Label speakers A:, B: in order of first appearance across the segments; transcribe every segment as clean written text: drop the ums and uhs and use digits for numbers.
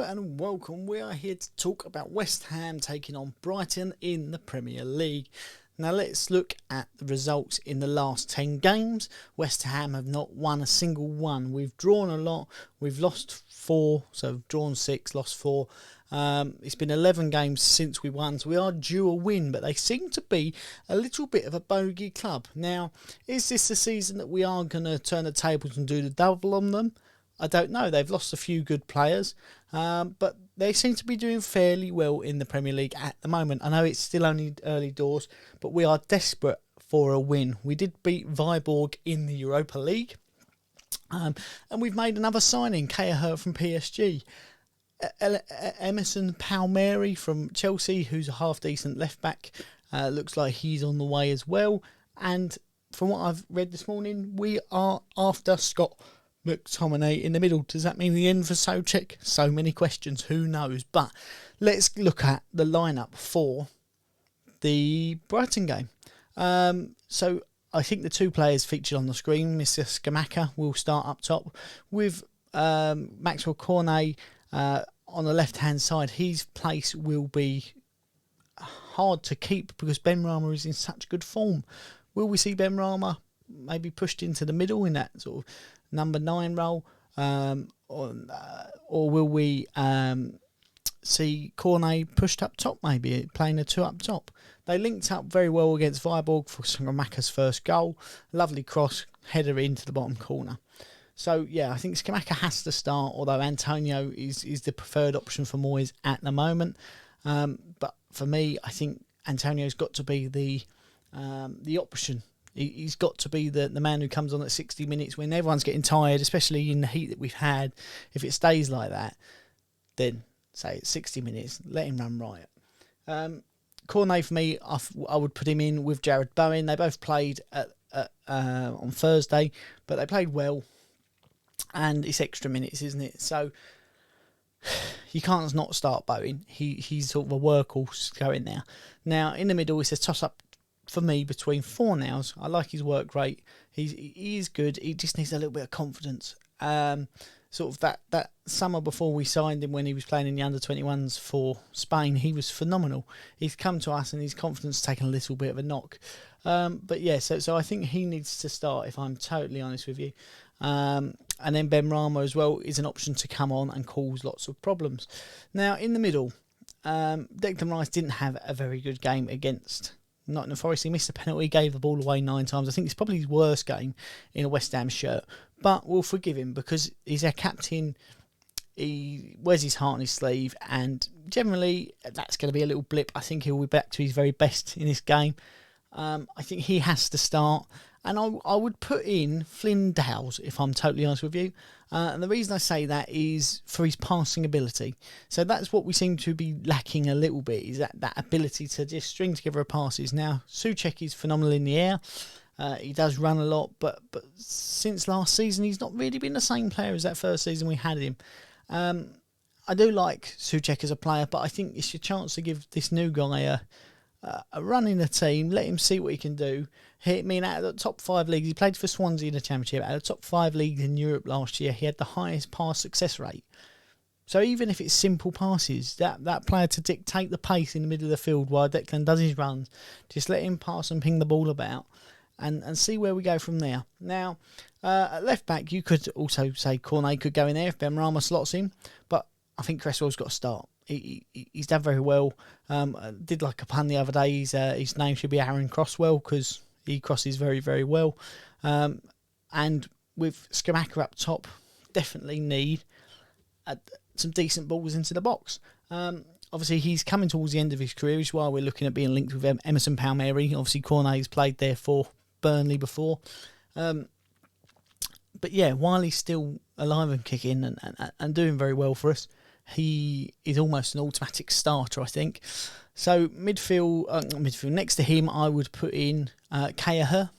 A: and welcome. We are here to talk about West Ham taking on Brighton in the Premier League. Now let's look at the results in the last 10 games. West Ham have not won a single one. We've drawn a lot. We've lost 4, so drawn 6, lost 4. It's been 11 games since we won, so we are due a win, but they seem to be a little bit of a bogey club. Now, is this the season that we are going to turn the tables and do the double on them? I don't know. They've lost a few good players, but they seem to be doing fairly well in the Premier League at the moment. I know it's still only early doors, but we are desperate for a win. We did beat Viborg in the Europa League, and we've made another signing, Kaya from PSG. Emerson Palmieri from Chelsea, who's a half-decent left-back, looks like he's on the way as well. And from what I've read this morning, we are after Scott McTominay in the middle. Does that mean the end for Souček? So many questions, who knows? But let's look at the lineup for the Brighton game. So I think the two players featured on the screen, Mr. Scamacca will start up top with Maxwell Cornet on the left-hand side. His place will be hard to keep because Benrahma is in such good form. Will we see Benrahma maybe pushed into the middle in that sort of number 9 role, or will we see Cornet pushed up top, maybe playing a 2 up top? They linked up very well against Viborg for Scamacca's first goal. Lovely cross, header into the bottom corner. So yeah, I think Scamacca has to start, although Antonio is the preferred option for Moyes at the moment. But for me, I think Antonio's got to be the option. He's got to be the man who comes on at 60 minutes when everyone's getting tired, especially in the heat that we've had. If it stays like that, then say it's 60 minutes, let him run riot. Cornet, for me, I would put him in with Jared Bowen. They both played on Thursday, but they played well, and it's extra minutes, isn't it? So you can't not start Bowen. He's sort of a workhorse going there. Now, in the middle, it's a toss-up for me between Fornals. I like his work rate. He is good. He just needs a little bit of confidence. Sort of that summer before we signed him, when he was playing in the under-21s for Spain, he was phenomenal. He's come to us and his confidence has taken a little bit of a knock. But yeah, so I think he needs to start, if I'm totally honest with you. And then Benrahma as well is an option to come on and cause lots of problems. Now, in the middle, Declan Rice didn't have a very good game against Nottingham Forest. He missed a penalty, gave the ball away 9 times. I think it's probably his worst game in a West Ham shirt. But we'll forgive him because he's our captain. He wears his heart on his sleeve, and generally that's going to be a little blip. I think he'll be back to his very best in this game. I think he has to start. And I would put in Flynn Dowles, if I'm totally honest with you. And the reason I say that is for his passing ability. So that's what we seem to be lacking a little bit, is that ability to just string together passes. Now, Souček is phenomenal in the air. He does run a lot, but since last season, he's not really been the same player as that first season we had him. I do like Souček as a player, but I think it's your chance to give this new guy a run in the team, let him see what he can do. I mean, out of the top 5 leagues, he played for Swansea in the Championship. Out of the top 5 leagues in Europe last year, he had the highest pass success rate. So even if it's simple passes, that player to dictate the pace in the middle of the field while Declan does his runs, just let him pass and ping the ball about and see where we go from there. Now, at left back, you could also say Cornet could go in there if Benrahma slots him, but I think Cresswell's got to start. He's done very well. I did like a pun the other day. His name should be Aaron Crosswell because he crosses very, very well. And with Scamacca up top, definitely need some decent balls into the box. Obviously, he's coming towards the end of his career, which is why we're looking at being linked with Emerson Palmieri. Obviously, Cornet's played there for Burnley before. But yeah, while he's still alive and kicking and doing very well for us, he is almost an automatic starter, I think. So midfield next to him, I would put in Kaya.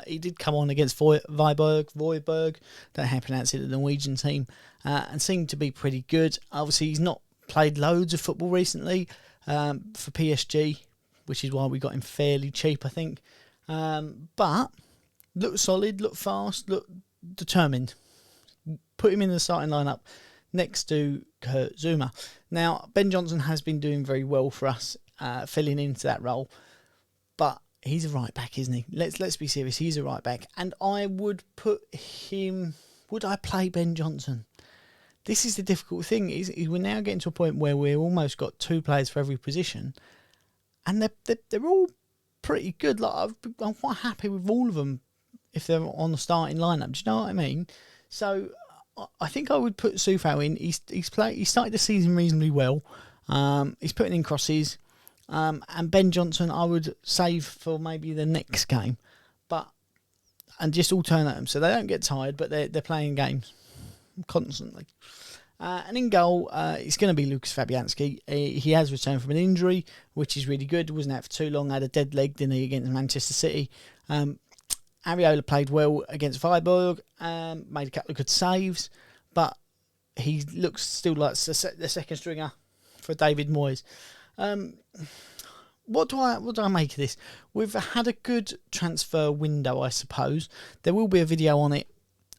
A: He did come on against Viborg. Don't know how to pronounce it, the Norwegian team, and seemed to be pretty good. Obviously, he's not played loads of football recently for PSG, which is why we got him fairly cheap, I think. But looked solid, looked fast, looked determined. Put him in the starting lineup. next to Kurt Zuma. Now, Ben Johnson has been doing very well for us, filling into that role, but he's a right back, isn't he? Let's be serious. He's a right back, and I would put him. Would I play Ben Johnson? This is the difficult thing. Is we're now getting to a point where we've almost got 2 players for every position, and they're all pretty good. Like I'm quite happy with all of them if they're on the starting lineup. Do you know what I mean? So I think I would put Soufal in. He started the season reasonably well. He's putting in crosses. And Ben Johnson, I would save for maybe the next game, and just alternate them so they don't get tired, but they're playing games constantly. And in goal, it's going to be Lucas Fabianski. He has returned from an injury, which is really good. Wasn't out for too long. Had a dead leg, didn't he, against Manchester City. Areola played well against Freiburg, made a couple of good saves, but he looks still like the second stringer for David Moyes. What do I make of this? We've had a good transfer window, I suppose. There will be a video on it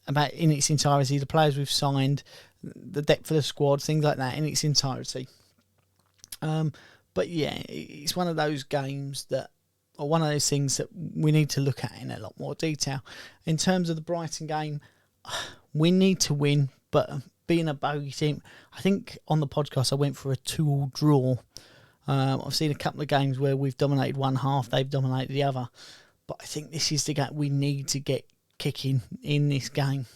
A: about in its entirety, the players we've signed, the depth of the squad, things like that in its entirety. But yeah, it's one of those games or one of those things that we need to look at in a lot more detail. In terms of the Brighton game, we need to win, but being a bogey team, I think on the podcast I went for a 2-2 draw. I've seen a couple of games where we've dominated one half, they've dominated the other. But I think this is the game we need to get kicking in this game.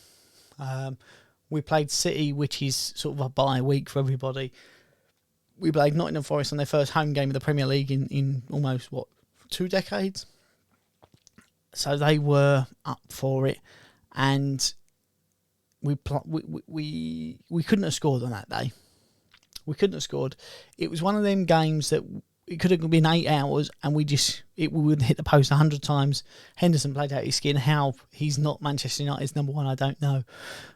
A: We played City, which is sort of a bye week for everybody. We played Nottingham Forest on their first home game of the Premier League in almost, 2 decades? So they were up for it. And we couldn't have scored on that day. We couldn't have scored. It was one of them games that it could have been 8 hours and we would hit the post 100 times. Henderson played out his skin. How he's not Manchester United's number 1, I don't know.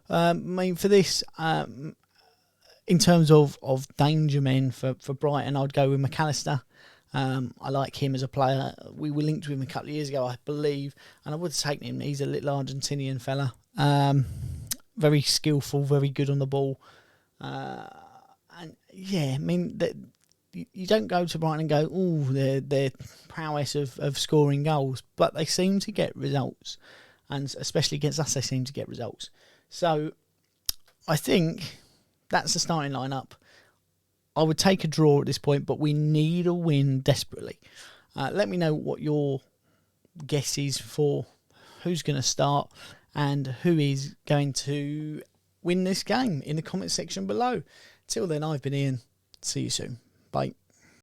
A: I mean, for this, in terms of danger men for Brighton, I'd go with McAllister. I like him as a player. We were linked with him a couple of years ago, I believe, and I would have taken him. He's a little Argentinian fella. Very skillful, very good on the ball. And yeah, I mean, you don't go to Brighton and go, oh, their prowess of scoring goals, but they seem to get results, and especially against us, they seem to get results. So I think that's the starting lineup. I would take a draw at this point, but we need a win desperately. Let me know what your guess is for who's going to start and who is going to win this game in the comment section below. Till then, I've been Ian. See you soon. Bye.